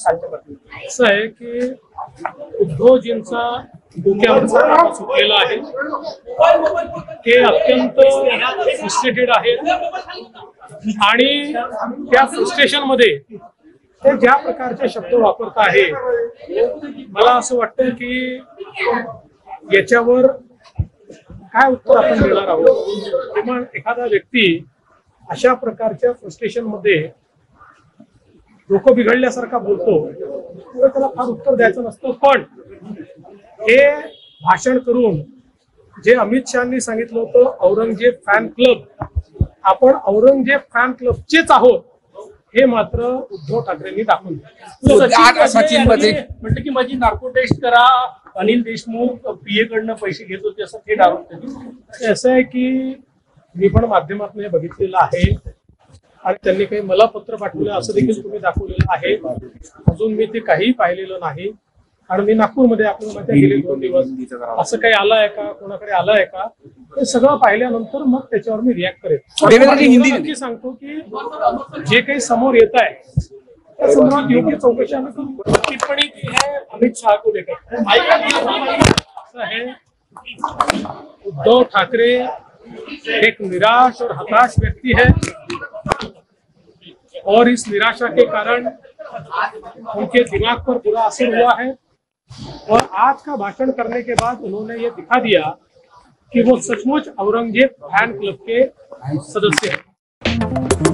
कालच्या बातमीत असं आहे की उद्धवजींचा डोक्यावरचा ताबा सुटलेला आहे, ते अत्यंत फ्रस्ट्रेटेड आहेत आणि त्या फ्रस्ट्रेशन मध्ये ते ज्या प्रकारचे शब्द वापरत आहे, मला असं वाटतं की याच्यावर काय उत्तर आपण देणार आहोत. किंवा एखादा व्यक्ती अशा प्रकारच्या फ्रस्ट्रेशन मध्ये डोकं बिघडल्यासारखा बोलतो, तर त्याला फार उत्तर द्यायचं नसतं. पण हे भाषण करून जे अमित शहानी सांगितलं होतं औरंगजेब फॅन क्लब, आपण औरंगजेब फॅन क्लबचेच आहोत हे मात्र उद्धव ठाकरेंनी दाखवून सचिन म्हटलं की माझी नार्को टेस्ट करा, अनिल देशमुख पीए कडनं पैसे घेत होते असं थेट आरोप केले. असं आहे की मी पण माध्यमातून हे बघितलेलं आहे आणि त्यांनी काही मला पत्र पाठवलं असं देखील तुम्ही दाखवलेलं आहे. अजून मी ते काही पाहिलेलं नाही आणि मी नागपूरमध्ये आपल्याला माहिती गेले 2 दिवस असं काही आलंय का, कोणाकडे आलंय का, हे सगळं पाहिल्यानंतर मग त्याच्यावर मी रिॲक्ट करेन. हिंदी सांगतो की जे काही समोर येत आहे त्या समोर योग्य चौकशी आम्ही करू. टिप्पणी की है अमित शाह को लेकर असं है, उद्धव ठाकरे एक निराश और हताश व्यक्ति है और इस निराशा के कारण उनके दिमाग पर बुरा असर हुआ है और आज का भाषण करने के बाद उन्होंने ये दिखा दिया कि वो सचमुच औरंगजेब फैन क्लब के सदस्य हैं.